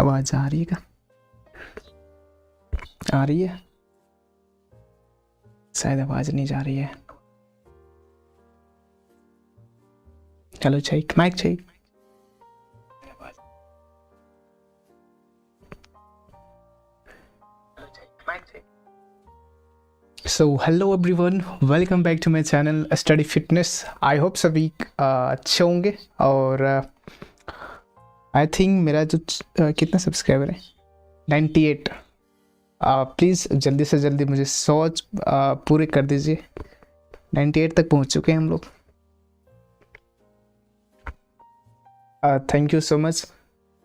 आवाज आ रही है क्या? आ रही है? शायद आवाज नहीं जा रही है। चलो check, mike check. So hello everyone, welcome back to my channel study fitness. I hope सभी अच्छे होंगे। और आई थिंक मेरा जो कितना सब्सक्राइबर है 98। प्लीज़ जल्दी से जल्दी मुझे 100 पूरे कर दीजिए। 98 तक पहुंच चुके हैं हम लोग। Thank you so much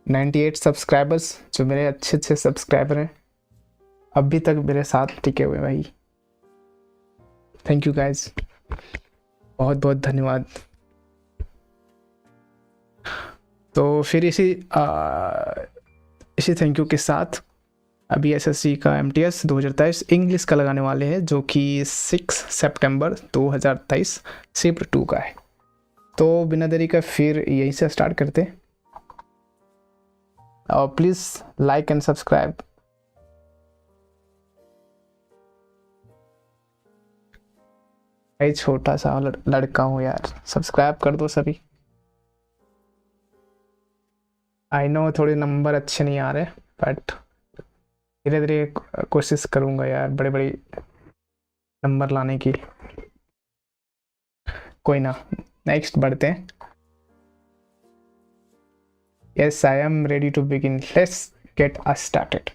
98 subscribers, जो मेरे अच्छे सब्सक्राइबर हैं, अभी तक मेरे साथ टिके हुए भाई। थैंक यू गाइज, बहुत बहुत धन्यवाद। तो फिर इसी थैंक यू के साथ अभी एसएससी का MTS 2023 इंग्लिश का लगाने वाले हैं, जो कि 6 सितंबर 2023 शिफ्ट 2 का है। तो बिना देरी का फिर यहीं से स्टार्ट करते हैं। और प्लीज़ लाइक एंड सब्सक्राइब। भाई छोटा सा लड़का हूँ यार, सब्सक्राइब कर दो सभी। आई नो थोड़े नंबर अच्छे नहीं आ रहे, बट धीरे धीरे कोशिश करूँगा यार बड़े बड़े नंबर लाने की। कोई ना, नेक्स्ट बढ़ते हैं। Yes, I am ready to begin, let's get us started.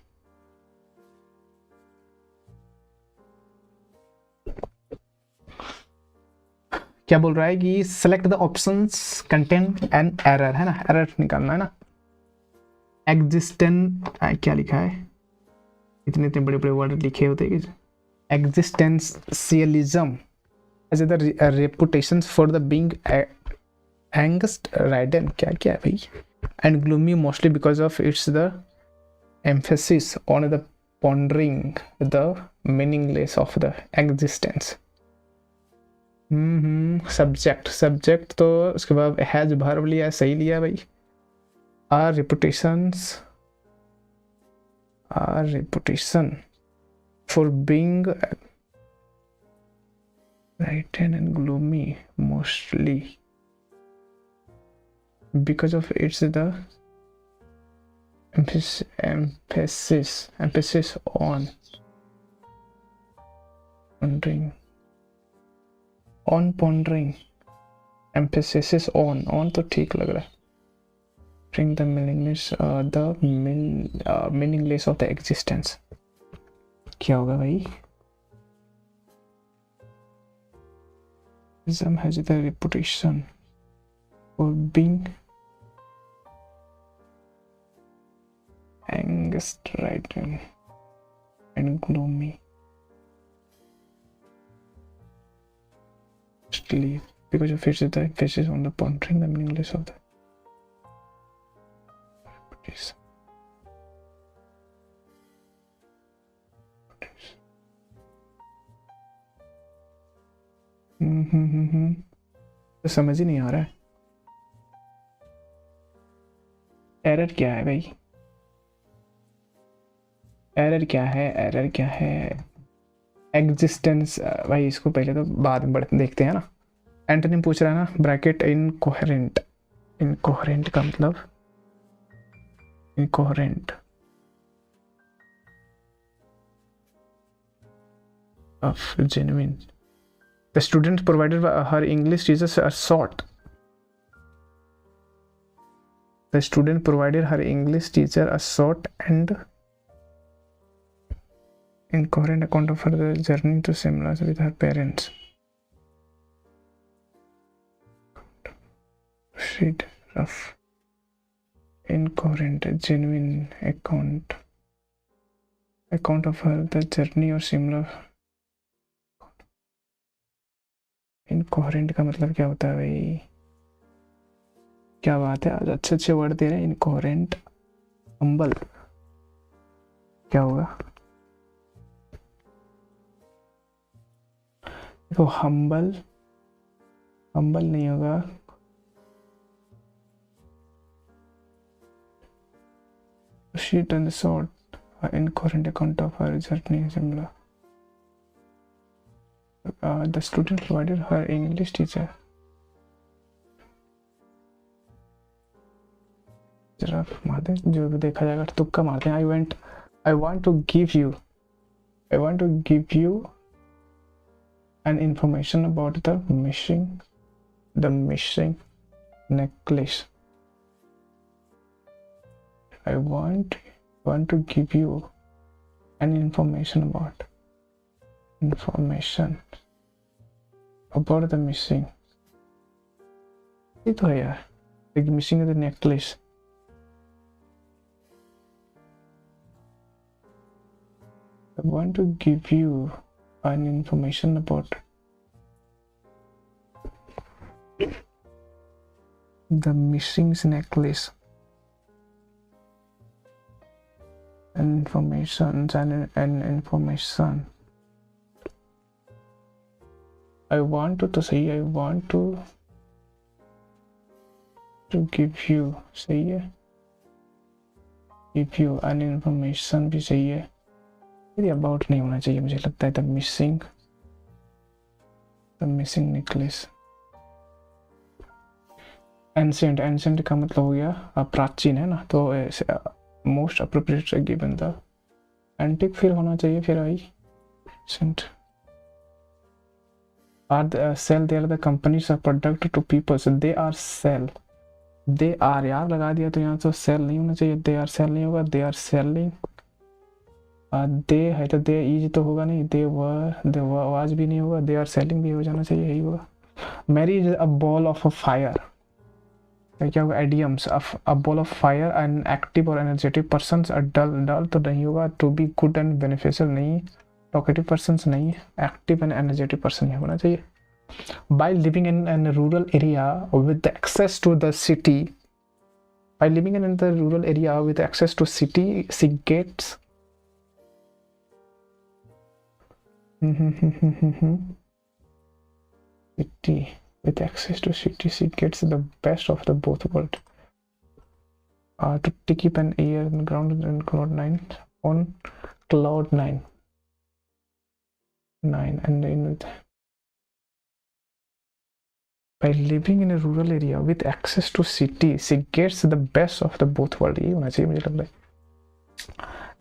क्या बोल रहा है कि select the options content an error, है ना, एरर निकालना है ना। एग्जिस्टेंट, क्या लिखा है, इतने इतने बड़े बड़े वर्ड लिखे होते हैं। Existentialism as the reputation for the being angst ridden, क्या क्या है भाई। And gloomy mostly because of its the emphasis on the pondering the meaningless of the existence. Subject तो उसके बाद हैज वर्ब लिया, सही लिया भाई। Are reputation for being frightened and gloomy mostly because of its the emphasis on pondering emphasis on तो ठीक लग रहा है। Bring the meaningless of the existence, क्या होगा भाई। Ism has the reputation for being angst, ridden and gloomy, because of its the emphasis on the pondering the meaningless of the तो समझ ही नहीं आ रहा है एरर क्या है भाई। एरर क्या है एग्जिस्टेंस भाई, इसको पहले तो बाद में देखते हैं ना। एंटोनिम पूछ रहा है ना, ब्रैकेट इनकोहेरेंट। इनकोहेरेंट का मतलब incoherent of genuine. The student provided her English teacher a short. The student provided her English teacher a short and incoherent account of her journey to Simla with her parents. Read rough. Incoherent, genuine account of her the journey or similar. Incoherent का मतलब क्या होता है भाई, क्या बात है, आज अच्छे वर्ड दे रहे हैं। Incoherent, humble, क्या होगा देखो, humble नहीं होगा, sheet and sort incoherent account of her journey similar. The student provided her English teacher. जरा मारते हैं जो भी देखा जाएगा तुक्का मारते हैं. I want to give you an information about the missing necklace. I want to give you an information about the missing. ये तो है यार. The missing is the necklace. I want to give you an information about the missing necklace. Information. I want to say I want to give you सही है. Give you an information भी सही है. ये about नहीं होना चाहिए मुझे लगता है. The missing necklace. Ancient का मतलब हो गया प्राचीन है ना, तो most appropriate given the antique फिर होना चाहिए. फिर आई ancient. Sell they are the companies of product to people. So they are sell. They are यार लगा दिया तो यहाँ तो sell नहीं होना चाहिए. They are sell नहीं होगा. They are selling. They है तो they is तो होगा नहीं. They were was भी नहीं होगा. They are selling भी हो जाना चाहिए. यही होगा. Mary is a ball of fire. क्या होगा? Idioms. A ball of fire. An active or energetic persons. A dull तो नहीं होगा. To be good and beneficial नहीं. Talkative persons नहीं. Active and energetic person नहीं होना चाहिए. By living in a rural area with the access to the city. By living in the rural area with access to city, she gets city. With access to city, she gets the best of the both worlds. To keep an ear and grounded in cloud nine. And in by living in a rural area with access to city, she gets the best of the both worlds. ये होना चाहिए मुझे लगता है.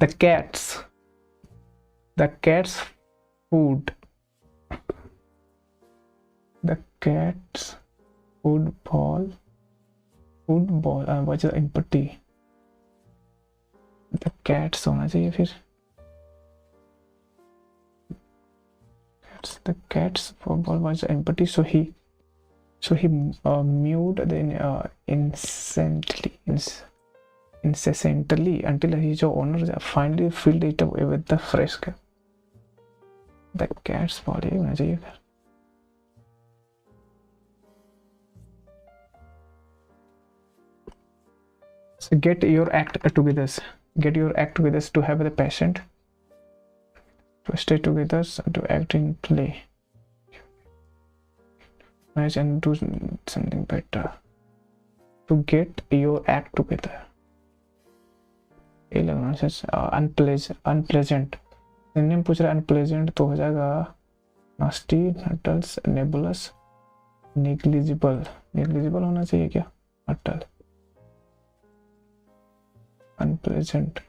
The cat's food. The cat's football was empty. The cat's होना चाहिए फिर. The cat's football was empty, so he mewed the incessantly until his owner finally filled it away with the fresh cat. The cat's body होना चाहिए. So get your act together to have the patient to stay together, to act in play. Nice, and do something better. To get your act together. ये लगना चाहिए unpleasant. निम्न पूछ रहा है unpleasant तो हो जाएगा nasty, nuttles, nebulous, negligible होना चाहिए क्या? Nuttles, unpleasant,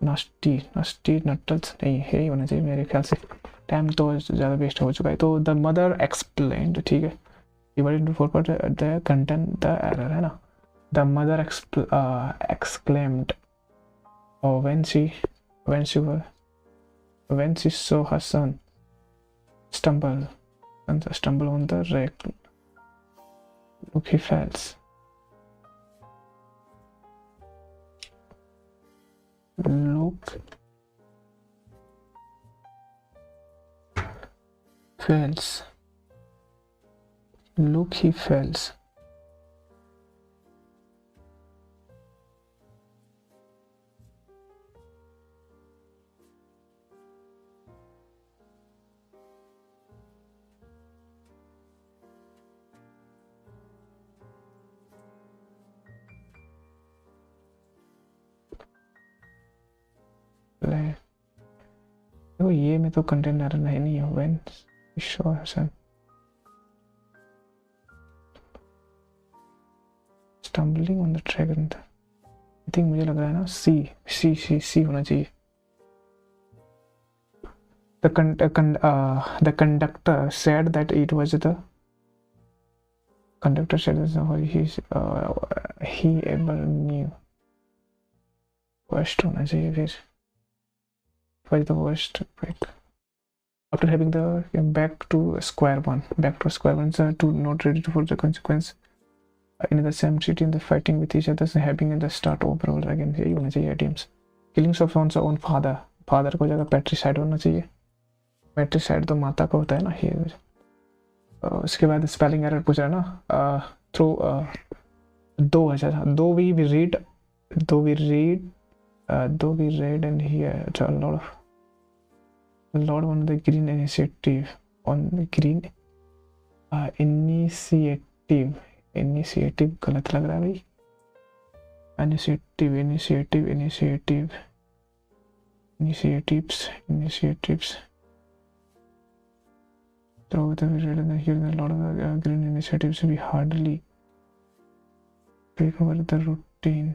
nasty, nuttles नहीं है, होना चाहिए मेरे ख्याल से. टाइम तो ज़्यादा वेस्ट हो चुका है. तो द मदर एक्सप्लेन्ड, ठीक है, divided into 4 part. The content the error है ना. The mother exclaimed when she saw her son stumble on the rack. Look, he falls. Look, he falls. वाला है। देखो ये में तो कंटेंट एरर नहीं है। When show Hasan stumbling on the track, I think मुझे लग रहा है ना सी होना चाहिए। The conductor said that it was the conductor said that he ever knew. Worst होना चाहिए फिर। Was the worst break. After having the back to square one, to not ready for the consequence. In the same city, in the fighting with each other, having in the start overall again. यही होना चाहिए teams. Killings of one's own father को जगह patricide होना चाहिए। patricide तो माता का होता है ना ये। उसके बाद स्पेलिंग एरर पूछ रहा है ना। थ्रू दो we read and hear a lot on the green initiative initiative गलत लग रहा है भाई। initiatives through the read and hear a lot of the green initiatives we hardly break over the routine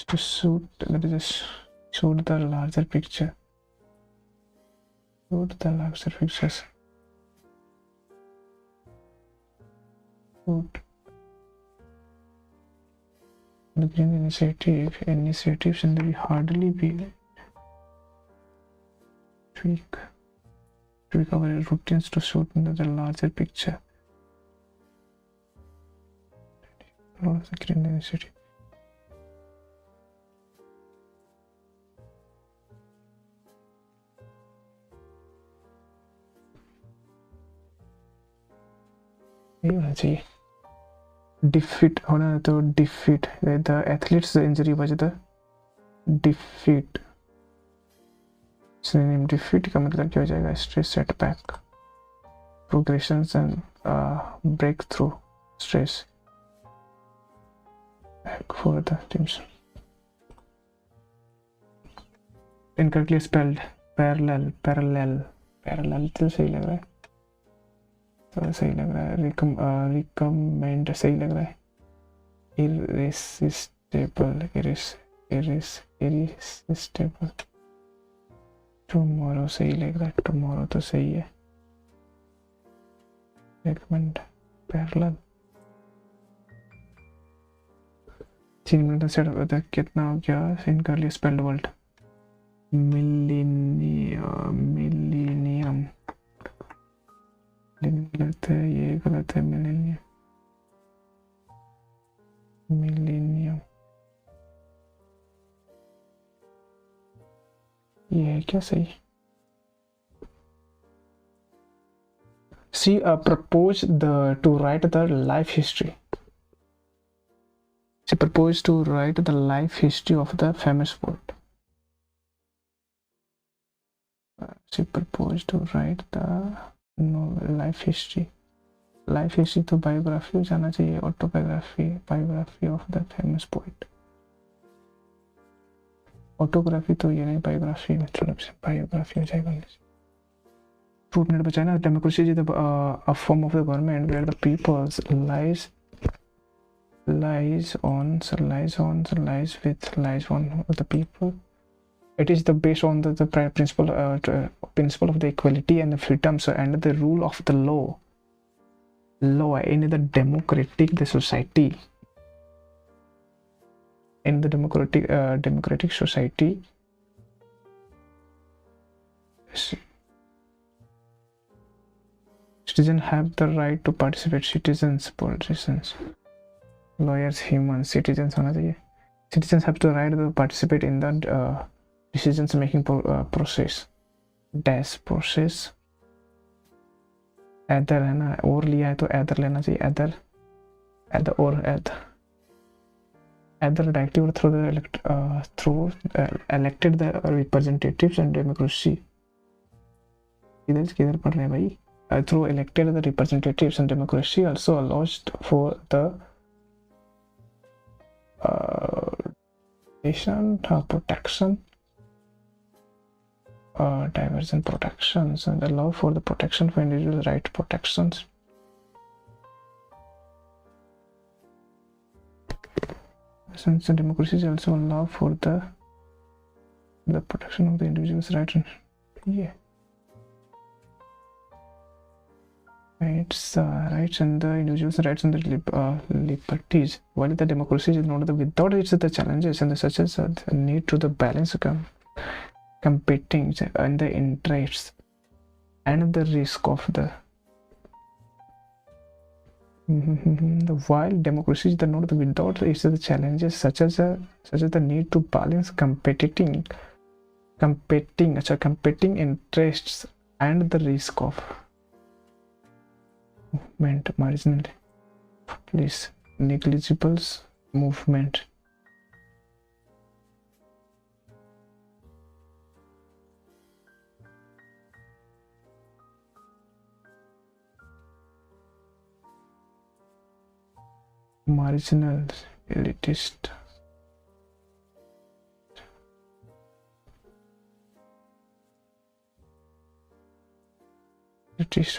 to suit the larger picture. The green initiatives and we hardly be tweak our routines to suit the larger picture. The green initiative. ये होना चाहिए। defeat होना तो defeat the athletes the injury was the defeat। synonym defeat का मतलब क्या हो जाएगा? stress setback, progressions and breakthrough stress for the teams। incorrectly spelled parallel तो सही लग रहा है, तो सही लग रहा है। recommend सही लग रहा है। irresistible tomorrow सही लग रहा है। tomorrow तो सही है। recommend parallel 3 मिनट सेट होता है। कितना हो गया? इनकरेक्टली स्पेल्ड वर्ड मिलीनियम गलत है, ये गलत है। मिलीनियम ये है क्या? सही। She proposed to write the life history. She proposed to write the life history of the famous poet. She proposed to write the life history तो बायोग्राफी हो जाना चाहिए। Biography of the famous poet. Autography तो ये नहीं, biography मतलब से biography हो जाएगा। 2 मिनट बचा है ना। Democracy is a form of the government where the people's lies on the people. It is the based on the principle of the equality and the freedoms and the rule of the law in the democratic society. In the democratic society, citizens have the right to participate. Citizens, politicians, lawyers, humans, citizens होना चाहिए। Citizens have the right to participate in the decisions making process। process either है ना, और लिया है तो either लेना चाहिए। either directly or through elected the representatives and democracy। किधर पढ़ रहे हैं भाई? Through elected the representatives and democracy also allows for the protection diversion protections and allow for the protection for individual right protections. Since the democracies also allow for the protection of the individual's rights. Yeah. Rights and the individual's rights and the liberties. While the democracy is not without its the challenges and such as the need to the balance competing and the interests and the risk of the while democracy is not without its the challenges such as the need to balance competing interests and the risk of movement marginal please negligible movement. Marginal elitist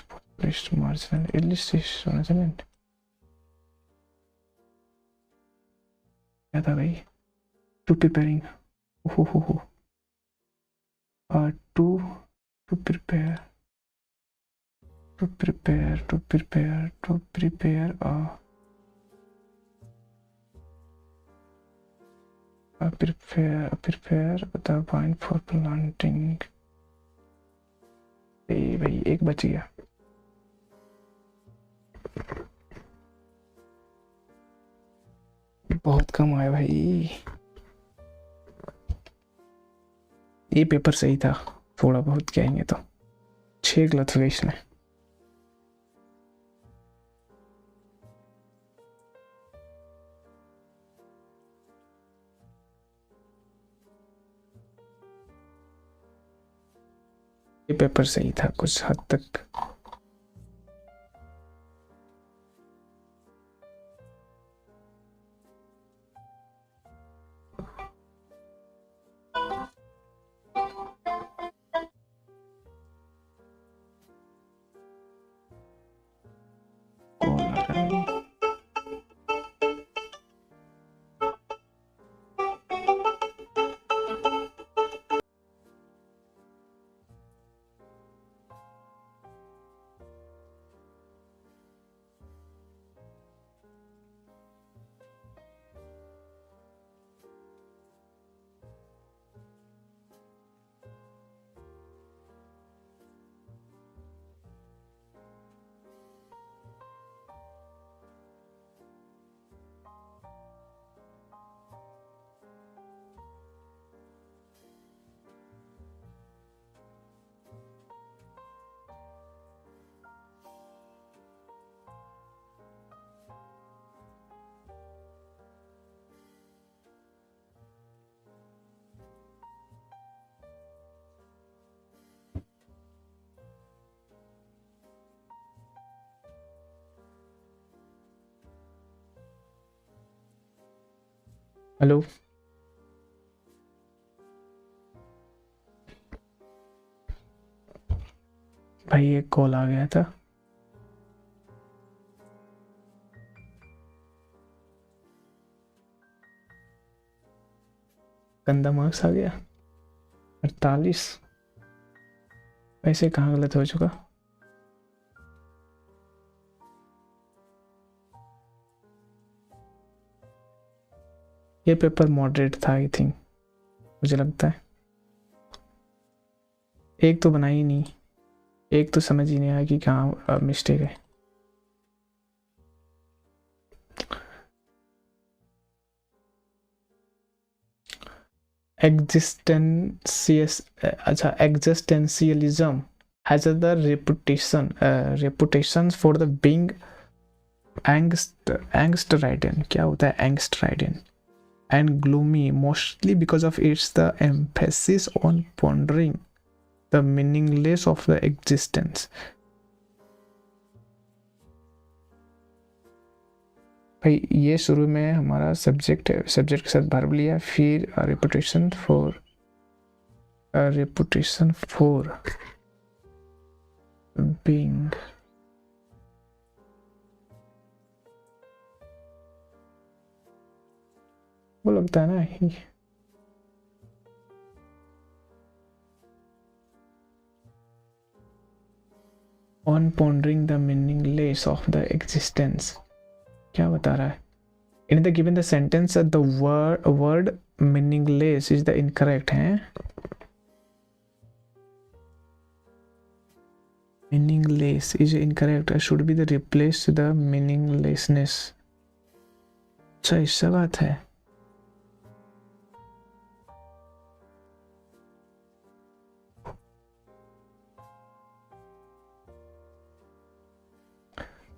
populist marginal elitist होना चाहिए क्या था भाई to preparing to prepare the vine for planting. भाई एक बच गया बहुत कम आया भाई ये पेपर सही था थोड़ा बहुत कहेंगे तो 6 गलत हो गए इसमें ये पेपर सही था कुछ हद तक हेलो भाई एक कॉल आ गया था गंदा मार्क्स आ गया 48 वैसे कहाँ गलत हो चुका ये पेपर मॉडरेट था आई थिंक मुझे लगता है एक तो बना ही नहीं एक तो समझ ही नहीं आया कि कहाँ मिस्टेक है existentialism has the reputation for the being angst ridden क्या होता है angst ridden and gloomy mostly because of its the emphasis on pondering the meaningless of the existence. भाई ये शुरू में हमारा सब्जेक्ट है सब्जेक्ट के साथ वर्ब लिया फिर reputation for a reputation for being वो लगता है ना ही on pondering the meaningless of the existence. क्या बता रहा है? In the given the sentence the word meaningless is the incorrect है. Meaningless is incorrect. Should be the replace the meaninglessness. अच्छा इससे बात है.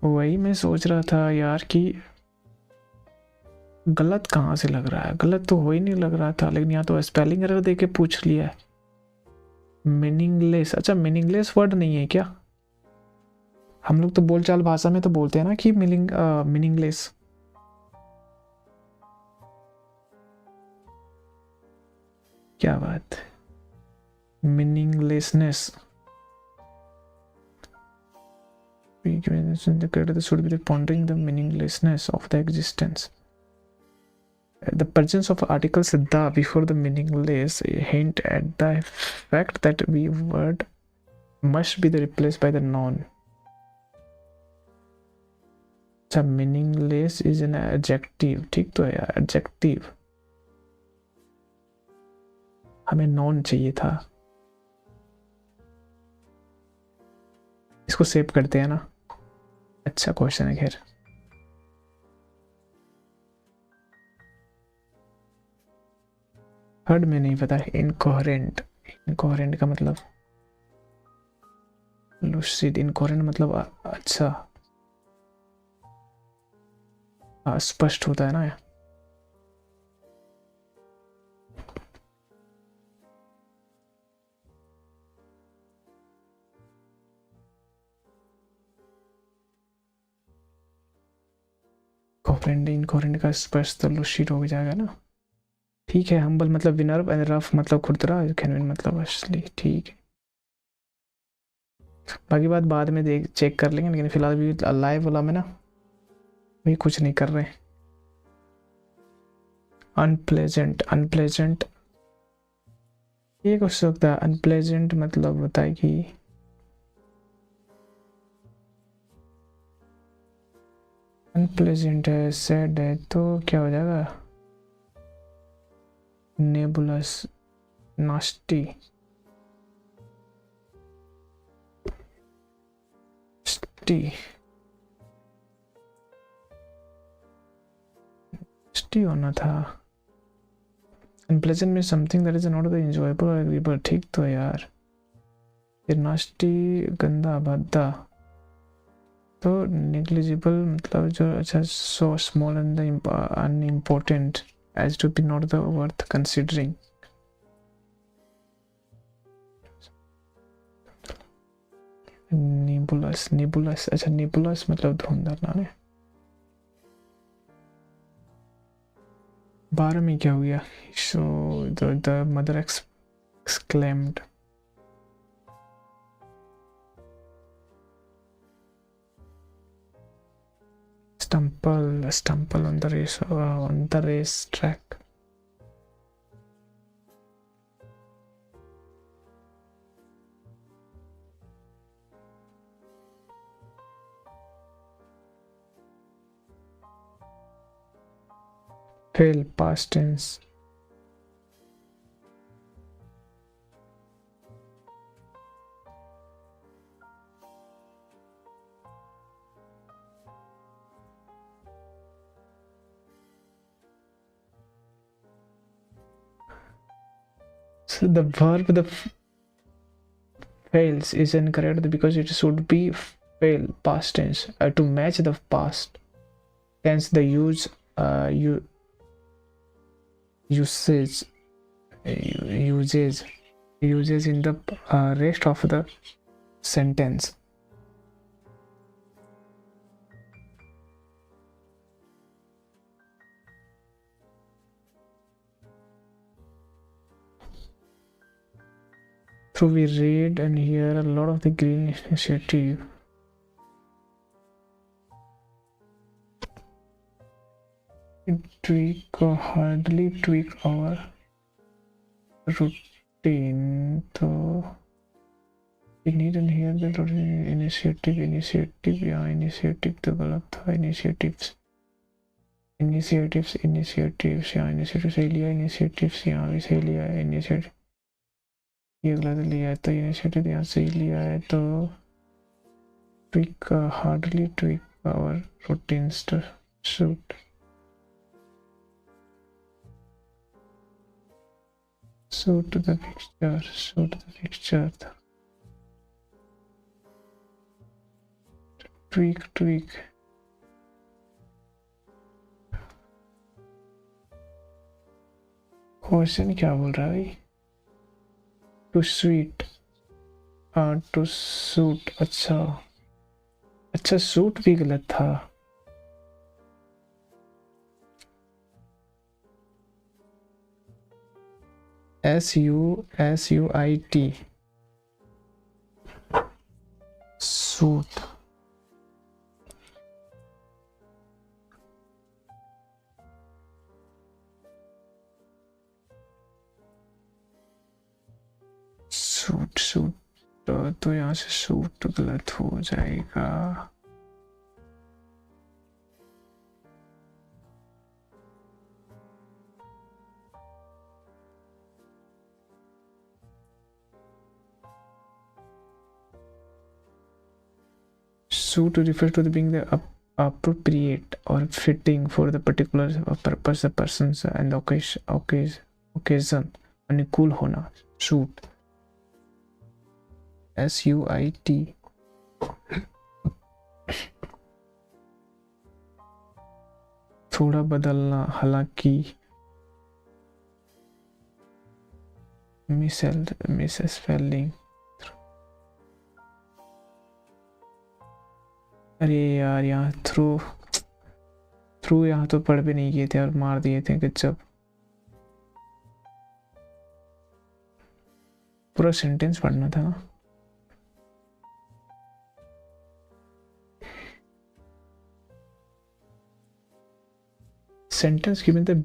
वही मैं सोच रहा था यार कि गलत कहाँ से लग रहा है. गलत तो हो ही नहीं लग रहा था, लेकिन यहाँ तो स्पेलिंग एरर दे के पूछ लिया है. मीनिंगलेस. अच्छा मीनिंगलेस वर्ड नहीं है क्या? हम लोग तो बोलचाल भाषा में तो बोलते हैं ना कि मीनिंगलेस. क्या बात है. Meaninglessness should be the pondering the meaninglessness of the existence. The presence of articles the before the meaningless hint at the fact that we word must be replaced by the noun. अच्छा meaningless is an adjective. ठीक तो है यार, adjective. हमें noun चाहिए था. इसको save करते हैं ना. अच्छा क्वेश्चन है. खैर थर्ड में नहीं पता. इनकोहेरेंट. इनकोहेरेंट का मतलब लूसिड. इनकोहेरेंट मतलब अच्छा स्पष्ट होता है ना. कोहेरेंट इनकोहेरेंट का स्पष्ट तो लूसिड हो जाएगा ना. ठीक है. हम्बल मतलब विनर, रफ मतलब खुरदरा, जेन्युइन मतलब असली. ठीक है. बाकी बात बाद में देख चेक कर लेंगे, लेकिन फिलहाल भी लाइव वाला में ना भी कुछ नहीं कर रहे. अनप्लेजेंट. अनप्लेजेंट ये कुछ सकता है. अनप्लेजेंट मतलब होता है कि अनप्लेजेंट है, सैड है, तो क्या हो जाएगा? नेबुलस, नास्टी, स्टी होना था. अनप्लेजेंट में something that is not the enjoyable और एग्रीबल. ठीक तो है यार. फिर नास्टी गंदा भद्दा. तो नेग्लिजिबल मतलब जो अच्छा so small and unimportant as to be not the worth considering. Nebulous. Nebulous अच्छा नेबुलस मतलब धुंधला ने. 12 में क्या हो गया? So the mother exclaimed. Stumble on the race track. Fail past tense. So the verb the fails is incorrect because it should be fail past tense to match the past tense. The uses in the rest of the sentence. So we read and hear a lot of the green initiative. Hardly tweak our routine. So we need and hear the initiative या initiative तो गलत था. initiatives या initiatives सही लिया. initiatives यहाँ भी सही लिया है. initiative ये गलत लिया है तो initiative यहाँ सही लिया है तो hardly tweak our routines to suit the fixture. tweak question क्या बोल रहा है भाई? To sweet to suit. अच्छा सूट भी गलत था. SUIT suit. सूट तो यहाँ से सूट गलत हो जाएगा. Suit refers to being the appropriate or fitting for the particular purpose, the persons and the occasion. अनुकूल होना. Suit. SUIT. थोड़ा बदलना. हालांकि misspelling. अरे यार यहाँ थ्रू यहाँ तो पढ़ भी नहीं किए थे और मार दिए थे कि जब पूरा सेंटेंस पढ़ना था ना. Sentence given the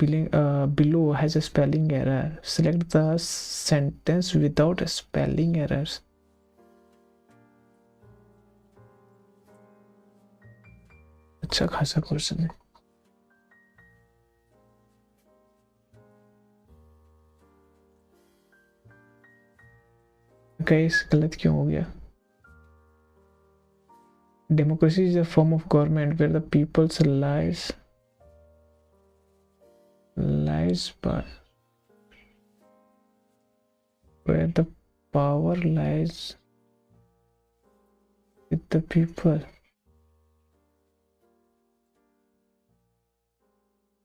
below has a spelling error. Select the sentence without spelling errors. अच्छा खासा क्वेश्चन है. गाइस गलत क्यों हो गया? Democracy is a form of government where the people's lies by where the power lies with the people.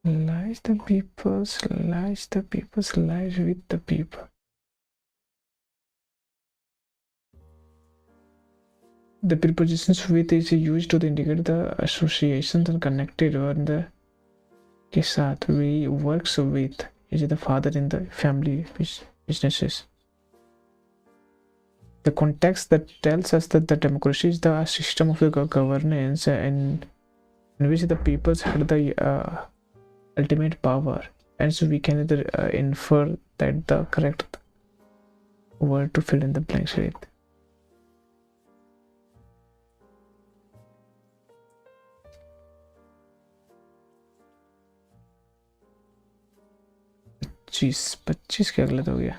Lies with the people. The prepositions with is used to indicate the associations and connected on the के साथ we works with is the father in the family businesses. The context that tells us that the democracy is the system of the governance in which the peoples had the ultimate power, and so we can either infer that the correct word to fill in the blanks with. पच्चीस क्या गलत हो गया?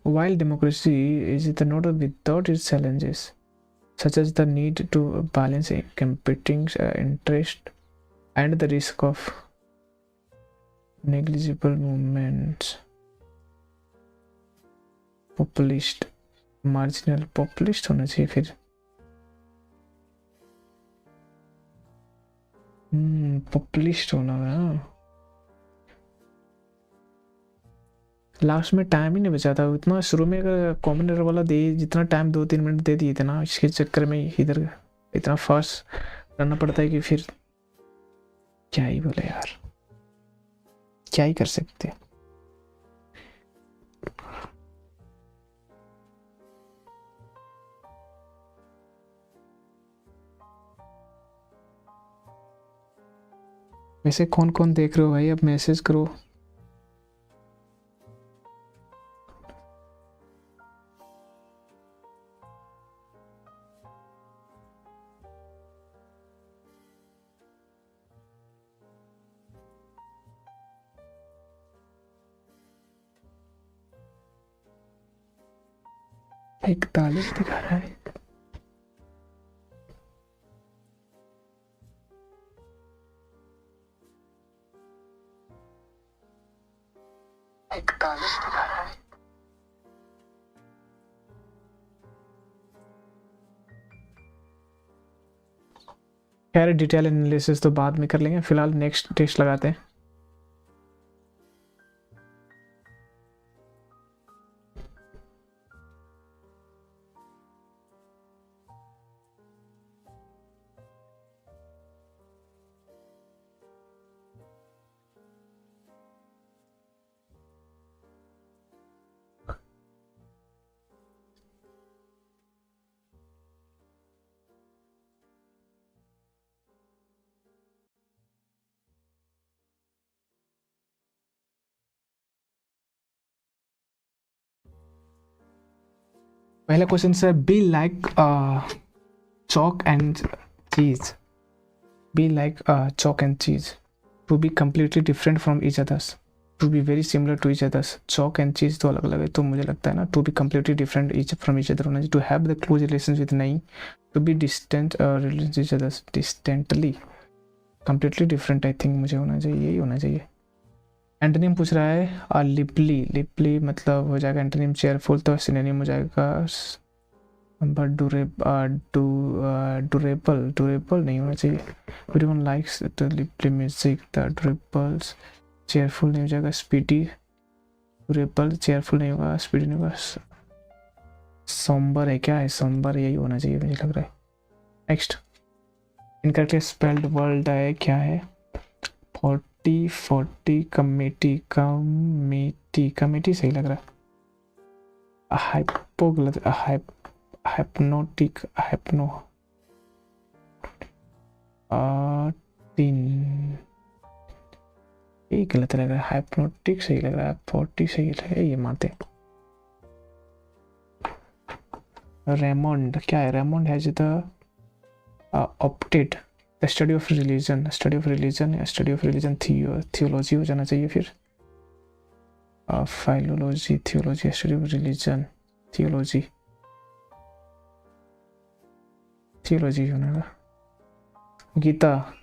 While democracy is the not without its challenges, such as the need to balance competing interest and the risk of negligible movements. Populist, marginal populist होना चाहिए फिर. populist होना है. लास्ट में टाइम ही नहीं बचा था उतना. शुरू में अगर कॉमन एरर वाला दे जितना टाइम 2-3 मिनट दे दिए थे ना, इसके चक्कर में इधर इतना फास्ट करना पड़ता है कि फिर क्या ही बोले यार, क्या ही कर सकते हैं. वैसे कौन कौन देख रहे हो भाई, अब मैसेज करो। इकतालीस दिखा रहा है। खैर डिटेल एनालिसिस तो बाद में कर लेंगे, फिलहाल नेक्स्ट टेस्ट लगाते हैं। पहला क्वेश्चन है be like chalk and cheese. Be like chalk and cheese. To be completely different from each others. To be very similar to each others. Chalk and cheese तो अलग अलग है, तो मुझे लगता है ना to be completely different each from each other होना चाहिए. To have the close relations with नहीं. To be distant relations with each others. Distantly. Completely different I think मुझे होना चाहिए, यही होना चाहिए. एंटोनिम पूछ रहा है लिपली. लिपली मतलब हो जाएगा एंटोनिम चेयरफुल, तो सिनोनिम हो जाएगा बट ड्यूरेबल नहीं होना चाहिए. एवरीवन लाइक्स द लिपली म्यूजिक. द ड्यूरेबल्स चेयरफुल नहीं हो जाएगा. स्पीडी. ड्यूरेबल चेयरफुल नहीं होगा, स्पीडी नहीं होगा. सोम्बर है क्या है, सोम्बर यही होना चाहिए मुझे लग रहा है. नेक्स्ट इनकरेक्टली स्पेल्ड वर्ड है क्या है. 40 कमेटी. कमेटी सही लग रहा है. हाइपो गलत. हाइप्नोटिक. हाइप्नो 3 ये गलत लग रहा है. हाइप्नोटिक सही लग रहा है. 40 सही लग रहा है, ये मानते. रेमंड क्या है. Raymond has the opted the study of religion. Study of religion या स्टडी ऑफ रिलीजन थियोलॉजी हो जाना चाहिए. फिर philology theology study of religion theology होना. गीता.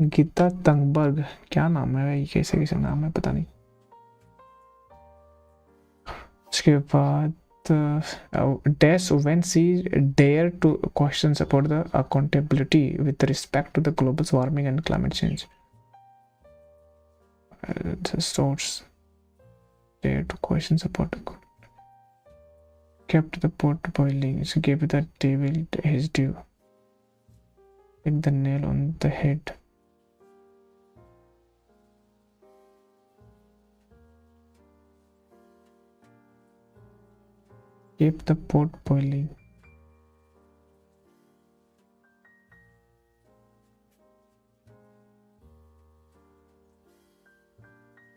गीता तंगबर्ग क्या नाम है भाई, कैसे कैसे नाम है पता नहीं. उसके बाद dash when she dare to questions about the accountability with respect to the global warming and climate change. The source dare to questions about the kept the pot boiling. She gave the devil his due. Hit the nail on the head. Keep the pot boiling.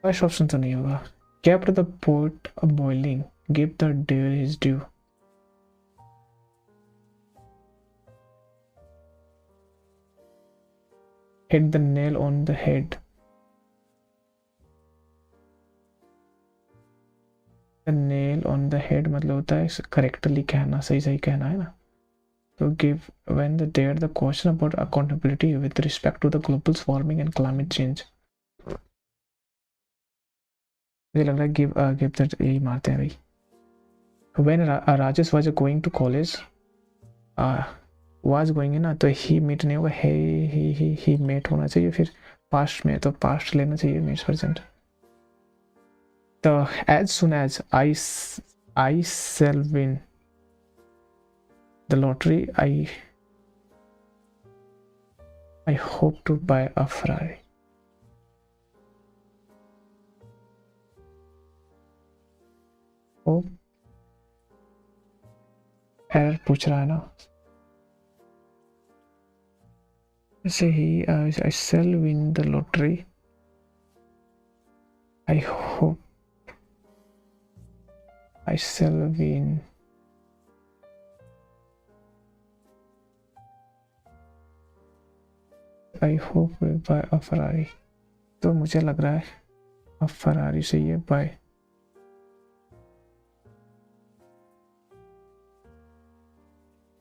First option तो नहीं होगा. Kept the pot boiling. Give the devil his due. Hit the nail on the head. The nail on the head मतलब होता है correctly कहना, सही सही कहना है ना. तो give when the dare the question about accountability with respect to the global warming and climate change. मुझे लग रहा है give that यही मारते हैं भाई. When Rajesh was going to college, was going है ना, तो he meet नहीं होगा, he met होना चाहिए. फिर past में तो past लेना चाहिए meets present. तो as soon as I shall win the lottery, I hope to buy a Ferrari. Hope error पूछ रहा है ना. say I shall win the lottery. I hope I shall win. I hope we buy a Ferrari. तो मुझे लग रहा है अब Ferrari सही है buy.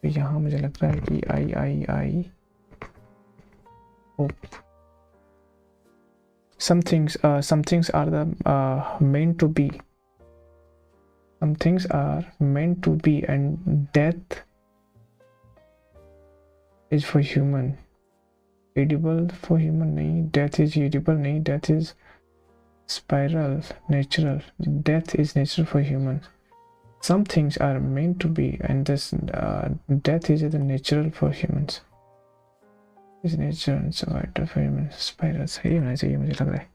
तो यहाँ मुझे लग रहा है कि I hope. Some things are the meant to be. Some things are meant to be, and death is for human. Edible for human नहीं, death is edible नहीं, death is spiral, natural. Death is natural for human. Some things are meant to be, and this death is the natural for humans. Is natural and so vital for humans. Spiral सही होना चाहिए मुझे लग रहा है.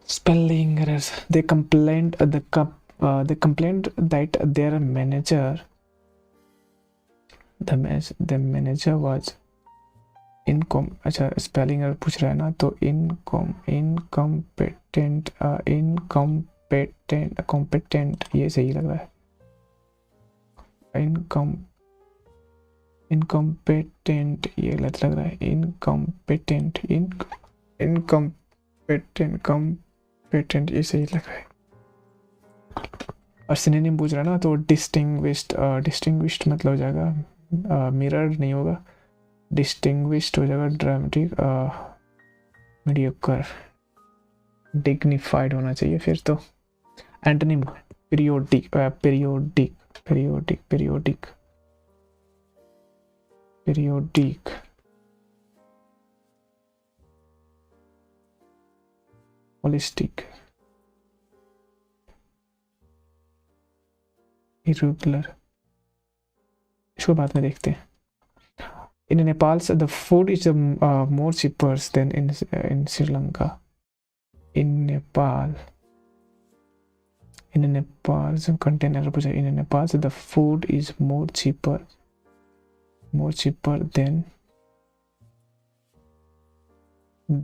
Spelling errors. They complained that their manager, the manager was अच्छा spelling error पूछ रहा है ना, तो incompetent ये सही लग रहा है. incompetent ये गलत लग रहा है. incompetent ये सही लग रहा है. और सिनोनिम पूछ रहा है ना, तो distinguished मतलब हो जाएगा मिरर नहीं होगा, distinguished हो जाएगा ड्रामेटिक, मीडियोकर, डिग्निफाइड होना चाहिए फिर तो. Antonym periodic, holistic, irregular. इसको बाद में देखते हैं. In Nepal, the food is more cheaper than in Sri Lanka. In Nepal, some container पूछा. In Nepal, the food is more cheaper than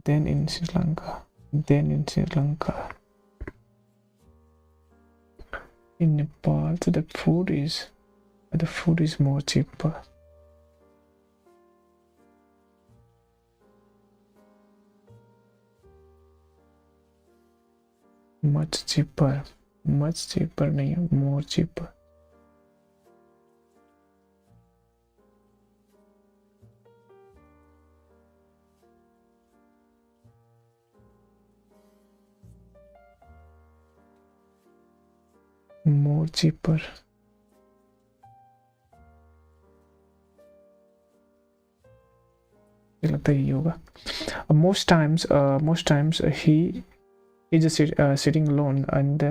in Sri Lanka. In Nepal, the food is more cheaper. Much cheaper नहीं है, more cheaper. More cheaper. लगता है ये होगा. Most times he is just sitting alone and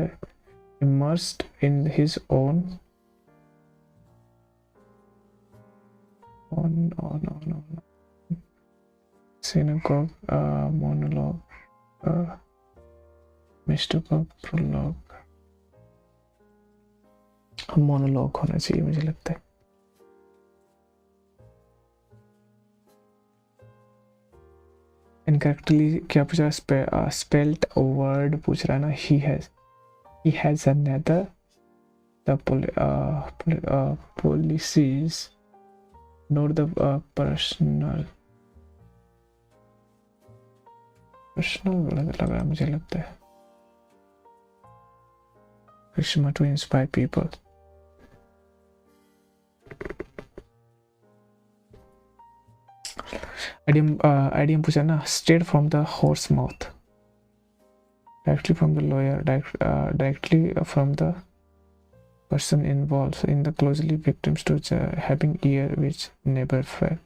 immersed in his own synagogue monologue, mystical prologue. Monologue होना चाहिए मुझे लगता है. इनकरेक्टली क्या पूछ रहा है? स्पेल्ड वर्ड पूछ रहा है ना. he has another the policies not the personal लग रहा है मुझे लगता है. charisma to inspire people. Idiom पूछा ना. straight from the horse mouth, directly from the lawyer, directly from the person involved in the closely victims to having ear which never felt.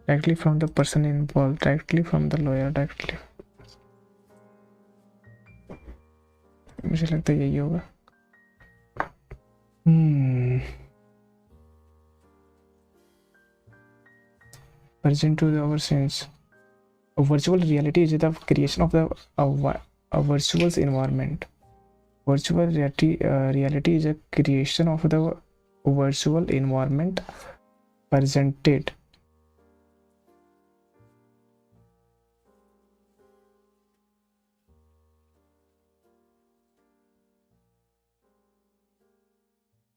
Directly from the person involved, directly from the lawyer, directly. मुझे लगता है यही होगा. Present to our sense. A virtual reality is the creation of a virtual environment. Virtual reality is a creation of the virtual environment presented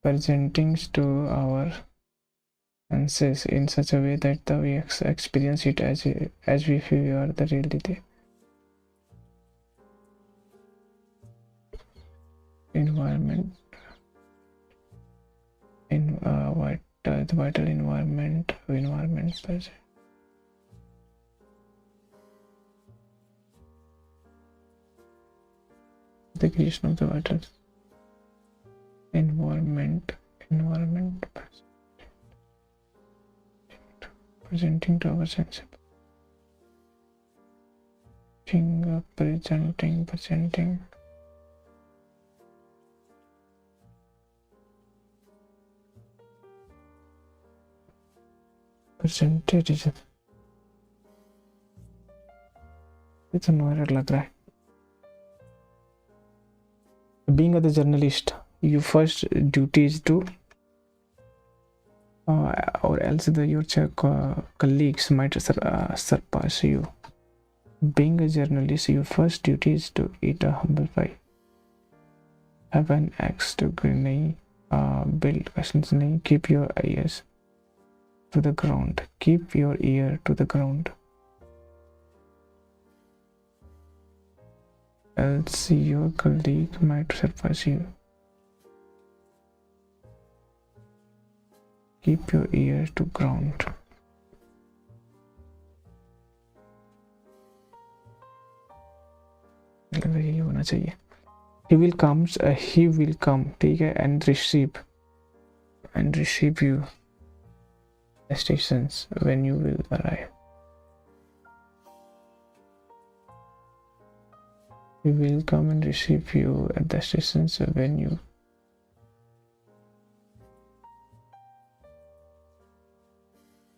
presenting to our senses in such a way that we experience it as if we are the really there. Environment in the vital environment present. The creation of the vital environment presenting to our senses. Presenting percentage. इतना viral लग रहा है. Being a journalist, your first duty is to or else your colleagues might surpass you. Being a journalist, your first duty is to eat a humble pie. Have an axe to grenade, build questions nahi. Keep your ears to the ground. Keep your ear to the ground. Else your colleague might surpass you. Keep your ear to ground. यही होना चाहिए. He will come, ठीक है, and receive you at stations when you will arrive. He will come and receive you at the stations when you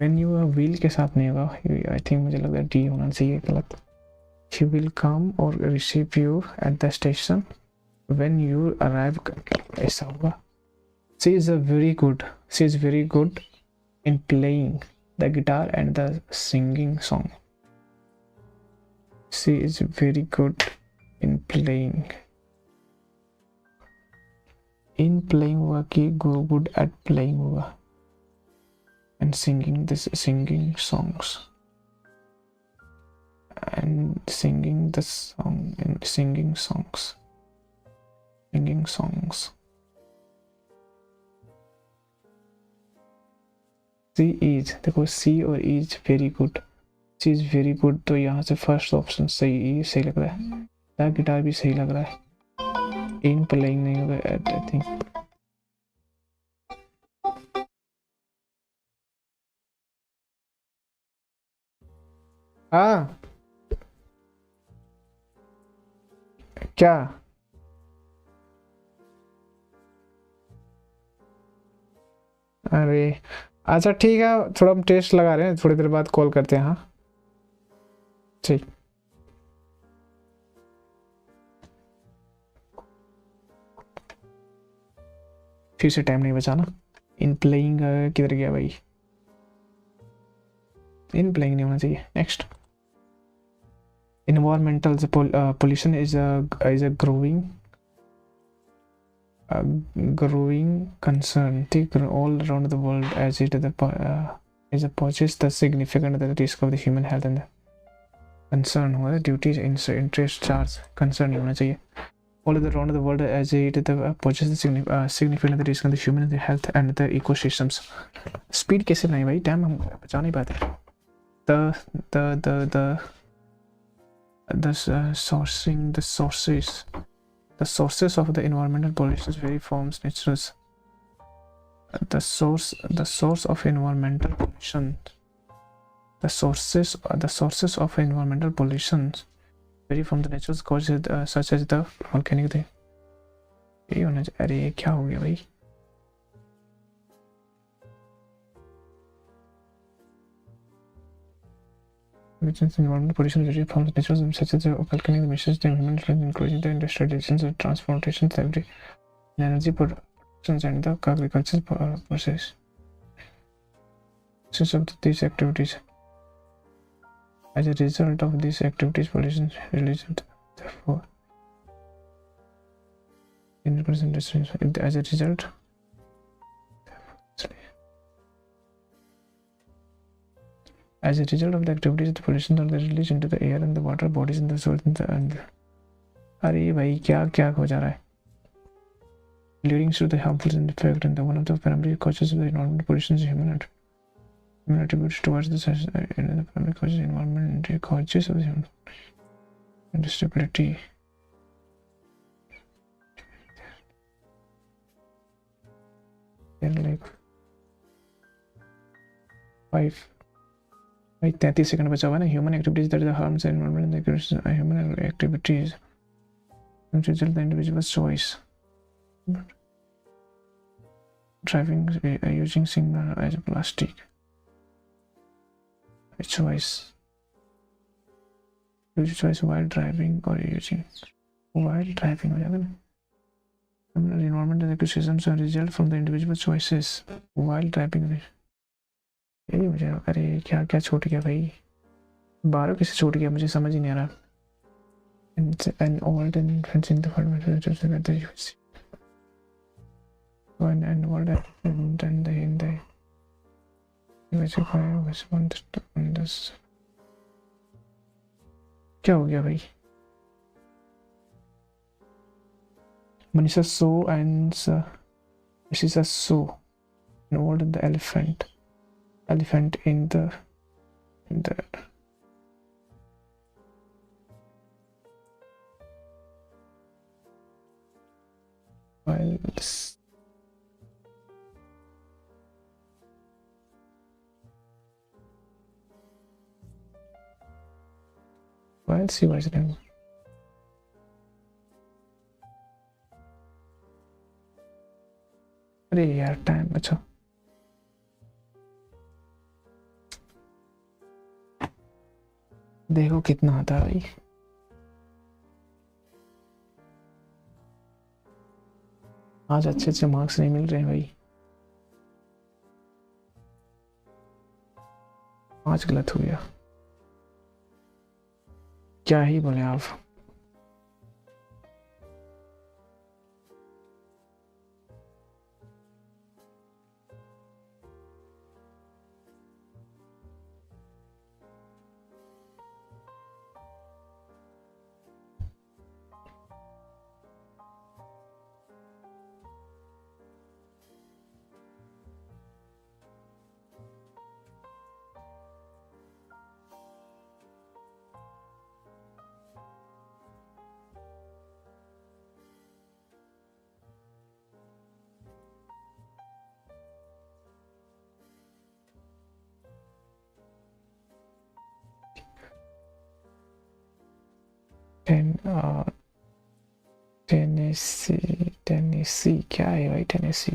will के साथ नहीं होगा. I think मुझे लग रहा है D होना चाहिए, गलत. She will come or receive you at the station when you arrive. ऐसा होगा. She is very good in playing the guitar and the singing song. She is very good in playing. होगा कि good at playing होगा. And singing songs. And singing songs. She is, देखो C और is very good. She is very good, तो यहाँ से first option सही लग रहा है. द गिटार भी सही लग रहा है. इन प्लेइंग नहीं होगा, आई थिंक. हाँ क्या अरे अच्छा ठीक है, थोड़ा हम टेस्ट लगा रहे हैं, थोड़ी देर बाद कॉल करते हैं. हाँ ठीक. फिर से टाइम नहीं बचाना. इन प्लेइंग किधर गया भाई? इन प्लेइंग नहीं होना चाहिए. Next. Environmental pollution is a growing concern all around the world, as it is poses the significant risk of the human health and concern हुआ. duties interest charge concern होना चाहिए. all around the world, as it poses the significant risk of the human health and the ecosystems. speed कैसे नहीं भाई, time हम बचा नहीं पाते. the sources of the environmental pollution vary from nature's. The sources of environmental pollution vary from the natural causes such as the volcanic. ये होना चाहिए. अरे क्या हो गया भाई? which is environmental pollution vary from the natural such as the volcanic emissions, the human including the industrial emissions, transportation, energy and the agricultural process. Since of these activities, as a result of these activities, pollution released. Therefore, as a result, of the activities, the pollution are released into the air and the water bodies in the soil and अरे भाई क्या हो जा रहा है? Leading to the harmful effect, and the one of the primary causes of the environmental pollution is human attributes towards the primary causes of environmental causes of the human instability. Like 33 second बचा हुआ है ना. Human activities that harms the environment and the human activities result the individual's choice. Driving using signal as a plastic. Choice. Use choice while driving or using while driving हो जाएगा ना. The environment and ecosystems are result from the individual choices while driving. यही मुझे अरे क्या छूट गया भाई. 12 कैसे छूट गया मुझे समझ ही नहीं आ रहा. And old and infants in the and old and then the क्या हो गया भाई. Manisha saw and she says so involved in the elephant in the while she was in अरे यार टाइम बचा. देखो कितना आता है भाई. आज अच्छे मार्क्स नहीं मिल रहे हैं भाई. आज गलत हो गया. क्या ही बोले आप. टेनेसी क्या है भाई. टेनेसी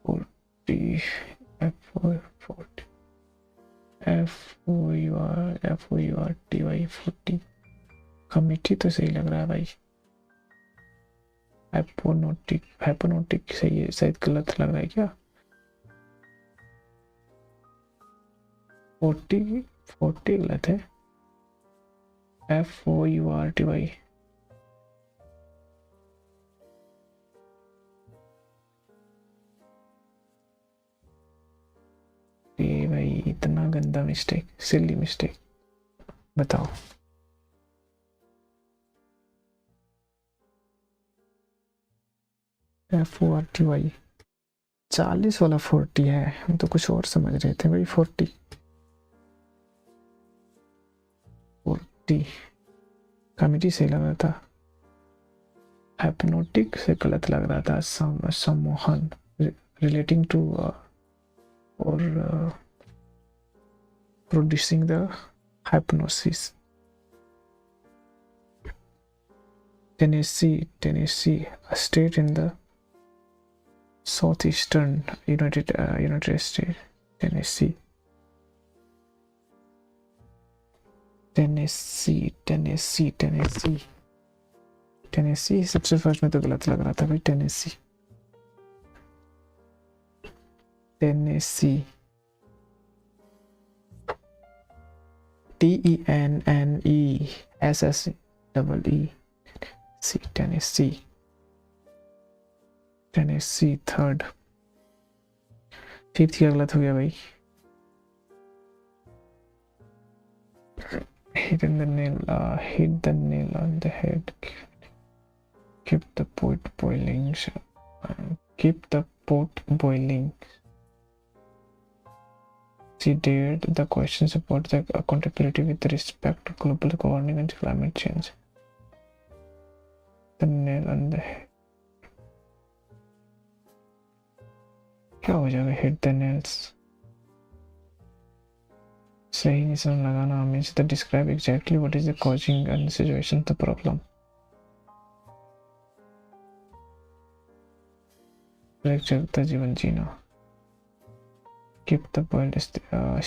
40 FOURTY 40 कमिटी तो सही लग रहा है भाई. हाइपोनोटिक सही है. शायद गलत लग रहा है क्या. 40 गलत है. FOURTY ये भाई इतना गंदा मिस्टेक. Silly mistake. बताओ. FORTY 40 वाला 40 है. हम तो कुछ और समझ रहे थे भाई. 40 कमिटी से लग रहा था. हाइप्नोटिक से गलत लग रहा था. सम्मोहन relating to or producing the hypnosis. Tennessee, a state in the southeastern United States. Tennessee सबसे फर्स्ट में तो गलत लग रहा था भाई. Tennessee Tennessee. TENNESSE Tennessee. Tennessee third, fifth क्या गलत हो गया भाई? hit the nail on the head. Keep the pot boiling. Keep the pot boiling. She dared the questions about the accountability with respect to global warming and climate change. The nail on the head. क्या हो जाएगा? Hit the nails. सही निशान लगाना means to describe exactly what is the causing and situation the problem. चलता जीवन जीना. Keep the boiled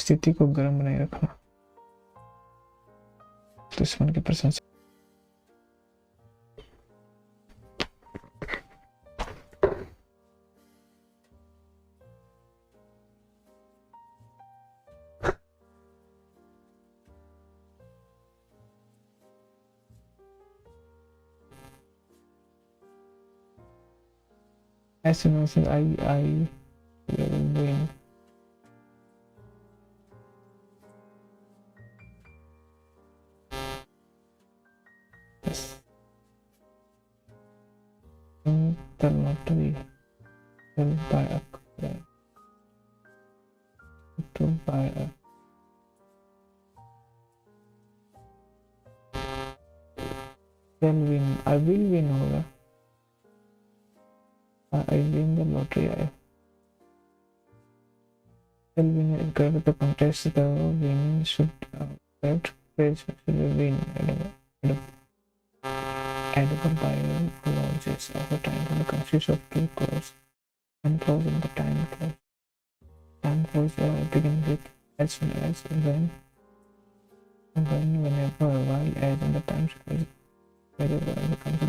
स्थिति को गर्म बनाए रखना. दुश्मन की प्रशंसा. As soon as I will win. Yes. The lottery will buy a car. To buy a will win. I will win होगा. I win the lottery. I will win it. The contest, the winning should that page should win. Edible by launches over time and consists of two clauses. One clause in the time clause. Time clause begin with as soon as when, whenever, while, as in the time sequence. Whether becomes